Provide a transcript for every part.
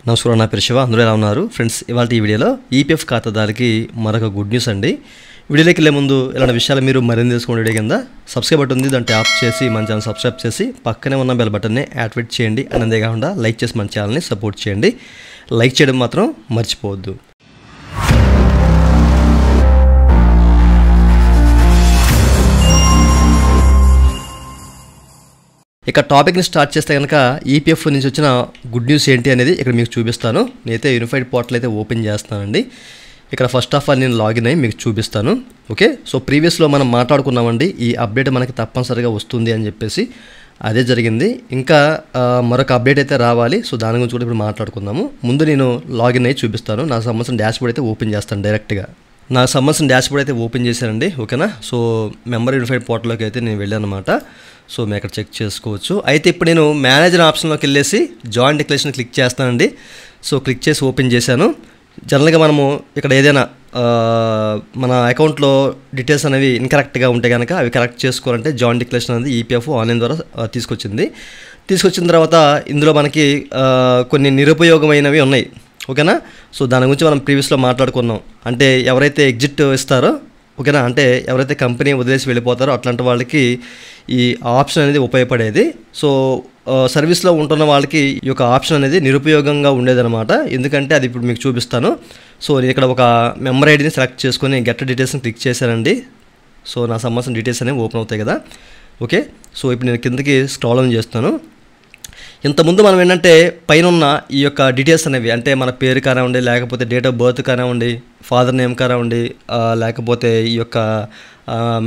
నమస్కారం, నా పేరు శివ. అందరూ ఎలా ఉన్నారు ఫ్రెండ్స్? ఇవాళ ఈ వీడియోలో ఈపీఎఫ్ ఖాతాదారుకి మరొక గుడ్ న్యూస్ అండి. వీడియోలోకి వెళ్ళే ముందు ఇలాంటి విషయాలు మీరు మరింత తెలుసుకోండి. వీడియో కింద సబ్స్క్రైబ్ బటన్ ఉంది, దాన్ని ట్యాప్ చేసి మన ఛానల్ సబ్స్క్రైబ్ చేసి పక్కనే ఉన్న బెల్ బటన్ని యాక్టివేట్ చేయండి. అండ్ అంతేకాకుండా లైక్ చేసి మన ఛానల్ని సపోర్ట్ చేయండి. లైక్ చేయడం మాత్రం మర్చిపోవద్దు. ఇక టాపిక్ని స్టార్ట్ చేస్తే కనుక ఈపీఎఫ్ నుంచి వచ్చిన గుడ్ న్యూస్ ఏంటి అనేది ఇక్కడ మీకు చూపిస్తాను. నేనైతే యూనిఫైడ్ పోర్టల్ అయితే ఓపెన్ చేస్తానండి. ఇక్కడ ఫస్ట్ ఆఫ్ ఆల్ నేను లాగిన్ అయ్యి మీకు చూపిస్తాను. ఓకే, సో ప్రీవియస్లో మనం మాట్లాడుకున్నామండి, ఈ అప్డేట్ మనకి తప్పనిసరిగా వస్తుంది అని చెప్పేసి. అదే జరిగింది. ఇంకా మరొక అప్డేట్ అయితే రావాలి. సో దాని గురించి కూడా ఇప్పుడు మాట్లాడుకుందాము. ముందు నేను లాగిన్ అయ్యి చూపిస్తాను. నాకు సంబంధించిన డాష్బోర్డ్ అయితే ఓపెన్ చేస్తాను డైరెక్ట్గా. నాకు సంబంధించిన డాష్బోర్డ్ అయితే ఓపెన్ చేశానండి. ఓకేనా, సో మెంబర్ యూనిఫైడ్ పోర్టల్లోకి అయితే నేను వెళ్ళాను అనమాట. సో మేము ఇక్కడ చెక్ చేసుకోవచ్చు. అయితే ఇప్పుడు నేను మేనేజర్ ఆప్షన్లోకి వెళ్ళేసి జాయింట్ డిక్లరేషన్ క్లిక్ చేస్తానండి. సో క్లిక్ చేసి ఓపెన్ చేశాను. జనరల్గా మనము ఇక్కడ ఏదైనా మన అకౌంట్లో డీటెయిల్స్ అనేవి ఇన్కరెక్ట్గా ఉంటే కనుక అవి కరెక్ట్ చేసుకోవాలంటే జాయింట్ డిక్లరేషన్ అనేది ఈపీఎఫ్ ఆన్లైన్ ద్వారా తీసుకొచ్చిన తర్వాత ఇందులో మనకి కొన్ని నిరుపయోగమైనవి ఉన్నాయి. ఓకేనా, సో దాని గురించి మనం ప్రీవియస్లో మాట్లాడుకున్నాం. అంటే ఎవరైతే ఎగ్జిట్ ఇస్తారో, ఓకేనా, అంటే ఎవరైతే కంపెనీ వదిలేసి వెళ్ళిపోతారో అట్లాంటి వాళ్ళకి ఈ ఆప్షన్ అనేది ఉపయోగపడేది. సో సర్వీస్లో ఉంటున్న వాళ్ళకి ఈ యొక్క ఆప్షన్ అనేది నిరుపయోగంగా ఉండేదన్నమాట. ఎందుకంటే అది ఇప్పుడు మీకు చూపిస్తాను. సో నేను ఇక్కడ ఒక మెంబర్ ఐడిని సెలెక్ట్ చేసుకొని గెట్ డీటెయిల్స్ని క్లిక్ చేశానండి. సో నా సంబంధించిన డీటెయిల్స్ అనేవి ఓపెన్ అవుతాయి కదా. ఓకే, సో ఇప్పుడు నేను కిందకి స్క్రోల్ ఆన్ చేస్తాను. ఇంతకుముందు మనం ఏంటంటే పైన ఉన్న ఈ యొక్క డీటెయిల్స్ అనేవి, అంటే మన పేరు కానివ్వండి, లేకపోతే డేట్ ఆఫ్ బర్త్ కానివ్వండి, ఫాదర్ నేమ్ కానివ్వండి, లేకపోతే ఈ యొక్క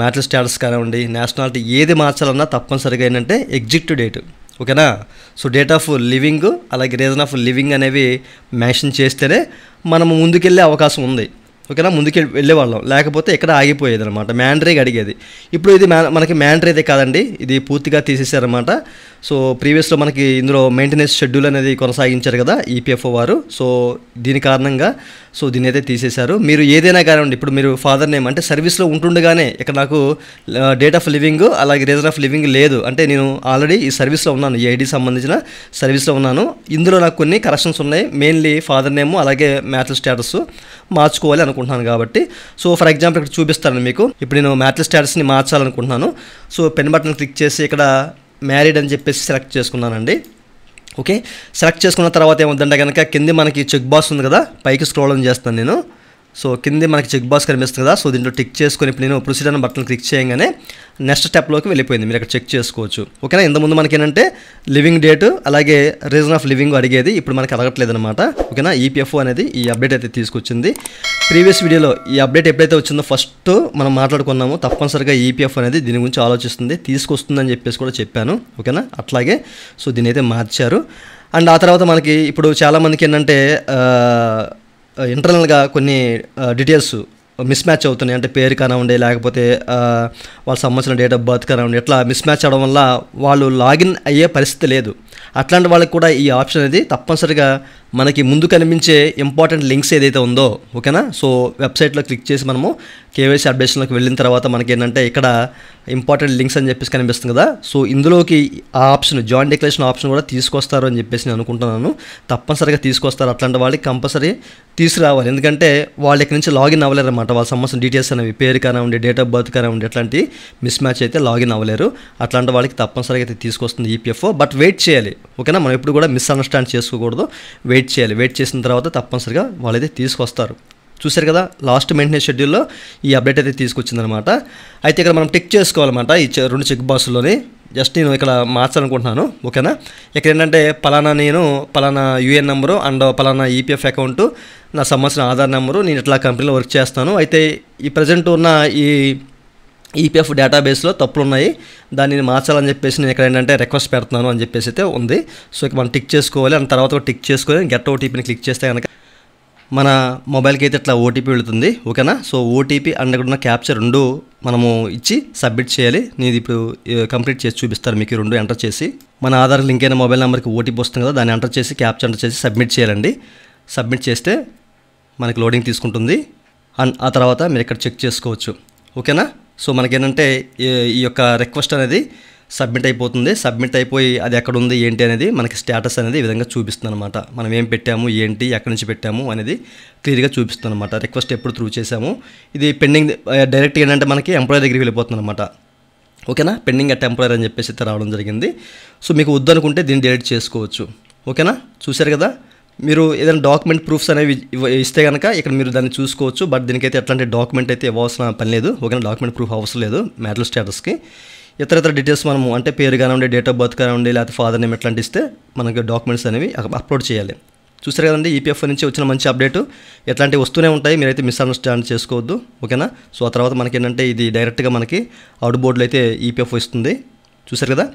మ్యారిటల్ స్టేటస్ కానివ్వండి, నేషనాలిటీ ఏది మార్చాలన్నా తప్పనిసరిగా ఏంటంటే ఎగ్జిట్ డేట్. ఓకేనా, సో డేట్ ఆఫ్ లివింగ్ అలాగే రీజన్ ఆఫ్ లివింగ్ అనేవి మెన్షన్ చేస్తేనే మనము ముందుకెళ్ళే అవకాశం ఉంది. ఓకేనా, ముందుకు వెళ్ళేవాళ్ళం, లేకపోతే ఇక్కడ ఆగిపోయేది అనమాట. మ్యాండరీగా అడిగేది. ఇప్పుడు ఇది మనకి మ్యాండరీ అయితే కాదండి, ఇది పూర్తిగా తీసేశారనమాట. సో ప్రీవియస్లో మనకి ఇందులో మెయింటెనెన్స్ షెడ్యూల్ అనేది కొనసాగించారు కదా ఈపీఎఫ్ఓ వారు. సో దీని కారణంగా సో దీన్ని అయితే తీసేశారు. మీరు ఏదైనా కానివ్వండి, ఇప్పుడు మీరు ఫాదర్ నేమ్ అంటే సర్వీస్లో ఉంటుండగానే ఇక్కడ నాకు డేట్ ఆఫ్ లివింగ్ అలాగే రీజన్ ఆఫ్ లివింగ్ లేదు అంటే నేను ఆల్రెడీ ఈ సర్వీస్లో ఉన్నాను, ఈ ఐడి సంబంధించిన సర్వీస్లో ఉన్నాను. ఇందులో నాకు కొన్ని కరెక్షన్స్ ఉన్నాయి. మెయిన్లీ ఫాదర్ నేమ్ అలాగే మ్యారిటల్ స్టేటస్ మార్చుకోవాలి అనుకుంటున్నాను కాబట్టి. సో ఫర్ ఎగ్జాంపుల్ ఇక్కడ చూపిస్తాను మీకు. ఇప్పుడు నేను మ్యారిటల్ స్టేటస్ని మార్చాలనుకుంటున్నాను. సో పెన్ బటన్ క్లిక్ చేసి ఇక్కడ మ్యారీడ్ అని చెప్పేసి సెలెక్ట్ చేసుకున్నానండి. ఓకే, సెలెక్ట్ చేసుకున్న తర్వాత ఏమవుతుందంటే కనుక కింద మనకి చెక్ బాక్స్ ఉంది కదా, పైకి స్క్రోల్ ఆన్ చేస్తాను నేను. సో కింద మనకి చెక్ బాక్స్ కనిపిస్తుంది కదా, సో దీంట్లో టిక్ చేసుకొని ఇప్పుడు నేను ప్రొసీడ్ అనే బటన్ క్లిక్ చేయగానే నెక్స్ట్ స్టెప్లోకి వెళ్ళిపోయింది. మీరు అక్కడ చెక్ చేసుకోవచ్చు. ఓకేనా, ఇంతకుముందు మనకి ఏంటంటే లివింగ్ డేట్ అలాగే రీజన్ ఆఫ్ లివింగ్ అడిగేది, ఇప్పుడు మనకి అడగట్లేదు అనమాట. ఓకేనా, ఈపీఎఫ్ఓ అనేది ఈ అప్డేట్ అయితే తీసుకొచ్చింది. ప్రీవియస్ వీడియోలో ఈ అప్డేట్ ఎప్పుడైతే వచ్చిందో ఫస్ట్ మనం మాట్లాడుకున్నామో తప్పనిసరిగా ఈపీఎఫ్ అనేది దీని గురించి ఆలోచిస్తుంది, తీసుకొస్తుందని చెప్పేసి కూడా చెప్పాను. ఓకేనా, అట్లాగే సో దీని అయితే మార్చారు. అండ్ ఆ తర్వాత మనకి ఇప్పుడు చాలామందికి ఏంటంటే ఇంటర్నల్గా కొన్ని డీటెయిల్స్ మిస్ మ్యాచ్ అవుతున్నాయి. అంటే పేరు కానివ్వండి, లేకపోతే వాళ్ళకి సంబంధించిన డేట్ ఆఫ్ బర్త్ కానివ్వండి, ఇట్లా మిస్ మ్యాచ్ అవడం వల్ల వాళ్ళు లాగిన్ అయ్యే పరిస్థితి లేదు. అట్లాంటి వాళ్ళకి కూడా ఈ ఆప్షన్ అనేది తప్పనిసరిగా మనకి ముందు కనిపించే ఇంపార్టెంట్ లింక్స్ ఏదైతే ఉందో, ఓకేనా, సో వెబ్సైట్లో క్లిక్ చేసి మనము కేవైసీ అప్డేషన్లోకి వెళ్ళిన తర్వాత మనకి ఏంటంటే ఇక్కడ ఇంపార్టెంట్ లింక్స్ అని చెప్పేసి కనిపిస్తుంది కదా. సో ఇందులోకి ఆ ఆప్షన్ జాయింట్ డిక్లరేషన్ ఆప్షన్ కూడా తీసుకొస్తారు అని చెప్పేసి నేను అనుకుంటున్నాను. తప్పనిసరిగా తీసుకొస్తారు. అట్లాంటి వాళ్ళకి కంపల్సరీ తీసుకురావాలి. ఎందుకంటే వాళ్ళు ఇక్కడి నుంచి లాగిన్ అవ్వలేరు అనమాట. వాళ్ళ సంబంధించిన డీటెయిల్స్ అనేవి పేరు కానివ్వండి, డేట్ ఆఫ్ బర్త్ కానివ్వండి, ఎట్లాంటి మిస్ మ్యాచ్ అయితే లాగిన్ అవ్వలేరు. అట్లాంటి వాళ్ళకి తప్పనిసరిగా అయితే తీసుకొస్తుంది ఈపీఎఫ్ఓ. బట్ వెయిట్ చేయాలి. ఓకేనా, మనం ఎప్పుడు కూడా మిస్అండర్స్టాండ్ చేసుకోకూడదు. వెయిట్ చేయాలి. వెయిట్ చేసిన తర్వాత తప్పనిసరిగా వాళ్ళైతే తీసుకొస్తారు. చూశారు కదా, లాస్ట్ మెయింటెనెన్స్ షెడ్యూల్లో ఈ అప్డేట్ అయితే తీసుకొచ్చిందనమాట. అయితే ఇక్కడ మనం టిక్ చేసుకోవాలన్నమాట ఈ రెండు చెక్ బాక్స్లోని. జస్ట్ నేను ఇక్కడ మార్చాలనుకుంటున్నాను. ఓకేనా, ఇక్కడ ఏంటంటే పలానా యూఏఎన్ నెంబరు అండ్ పలానా ఈపీఎఫ్ అకౌంట్, నా సంబంధించిన ఆధార్ నెంబరు, నేను ఇట్లా కంపెనీలో వర్క్ చేస్తాను. అయితే ఈ ప్రజెంట్ ఉన్న ఈ ఈపీఎఫ్ డేటాబేస్లో తప్పులు ఉన్నాయి, దాన్ని మార్చాలని చెప్పేసి నేను ఇక్కడ ఏంటంటే రిక్వెస్ట్ పెడుతున్నాను అని చెప్పేసి అయితే ఉంది. సో ఇక మనం టిక్ చేసుకోవాలి. అండ్ తర్వాత టిక్ చేసుకొని గెట్ ఓటీపీని క్లిక్ చేస్తే కనుక మన మొబైల్కి అయితే ఇట్లా ఓటీపీ వెళుతుంది. ఓకేనా, సో ఓటీపీ అండ్ ఇక్కడ ఉన్న క్యాప్చర్ రెండు మనము ఇచ్చి సబ్మిట్ చేయాలి. నేను ఇప్పుడు కంప్లీట్ చేసి చూపిస్తాను మీకు. రెండు ఎంటర్ చేసి మన ఆధార్ లింక్ అయిన మొబైల్ నెంబర్కి ఓటీపీ వస్తుంది కదా, దాన్ని ఎంటర్ చేసి క్యాప్చర్ ఎంటర్ చేసి సబ్మిట్ చేయాలండి. సబ్మిట్ చేస్తే మనకి లోడింగ్ తీసుకుంటుంది. అండ్ ఆ తర్వాత మీరు ఇక్కడ చెక్ చేసుకోవచ్చు. ఓకేనా, సో మనకేంటంటే ఈ యొక్క రిక్వెస్ట్ అనేది సబ్మిట్ అయిపోతుంది. సబ్మిట్ అయిపోయి అది ఎక్కడ ఉంది ఏంటి అనేది మనకి స్టేటస్ అనేది ఈ విధంగా చూపిస్తుంది అనమాట. మనం ఏం పెట్టాము ఏంటి ఎక్కడి నుంచి పెట్టాము అనేది క్లియర్గా చూపిస్తుంది అనమాట. రిక్వెస్ట్ ఎప్పుడు త్రూ చేసాము, ఇది పెండింగ్ డైరెక్ట్ ఏంటంటే మనకి ఎంప్లాయర్ దగ్గరికి వెళ్ళిపోతుంది అనమాట. ఓకేనా, పెండింగ్ అట్ ఎంప్లాయర్ అని చెప్పేసి అయితే రావడం జరిగింది. సో మీకు వద్దు అనుకుంటే దీన్ని డిలీట్ చేసుకోవచ్చు. ఓకేనా, చూశారు కదా. మీరు ఏదైనా డాక్యుమెంట్ ప్రూఫ్స్ అనేవి ఇస్తే కనుక ఇక్కడ మీరు దాన్ని చూసుకోవచ్చు. బట్ దీనికైతే ఎట్లాంటి డాక్యుమెంట్ అయితే ఇవ్వాల్సిన పని లేదు. ఓకేనా, డాక్యుమెంట్ ప్రూఫ్ అవసరం లేదు మ్యాటర్ స్టేటస్కి. ఇతర డీటెయిల్స్ మనము అంటే పేరు కానివ్వండి, డేట్ ఆఫ్ బర్త్ కానివ్వండి, లేకపోతే ఫాదర్ నేమ్ ఎట్లాంటి ఇస్తే మనకి డాక్యుమెంట్స్ అనేవి అప్లోడ్ చేయాలి. చూసారు కదండి, ఈపీఎఫ్ నుంచి వచ్చిన మంచి అప్డేట్. ఎట్లాంటివి వస్తూనే ఉంటాయి, మీరైతే మిస్అండర్స్టాండ్ చేసుకోవద్దు. ఓకేనా, సో ఆ తర్వాత మనకి ఏంటంటే ఇది డైరెక్ట్గా మనకి అవుట్ బోర్డులో అయితే ఈపీఎఫ్ వస్తుంది. చూసారు కదా.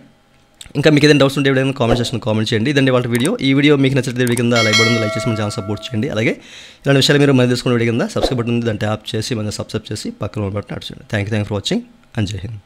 ఇంకా మీకు ఏదైనా డౌట్స్ ఉంటే ఏదైనా కామెంట్ సెక్షన్ కామెంట్ చేయండి. ఇదండి వాళ్ళ వీడియో. ఈ వీడియో మీకు నచ్చితే వీడియో కింద లైక్ బటన్ లైక్ చేసి మన ఛానల్ సపోర్ట్ చేయండి. అలాగే ఇలాంటి విషయాలు మీరు మరి తెలుసుకున్న వీడియో కింద సబ్స్క్రైబ్ బటన్ ఉంది, దాన్ని ట్యాప్ చేసి మన సబ్స్క్రైబ్ చేసి పక్కన బటన్ నడుచండి. Thank you for watching and జై హింద్.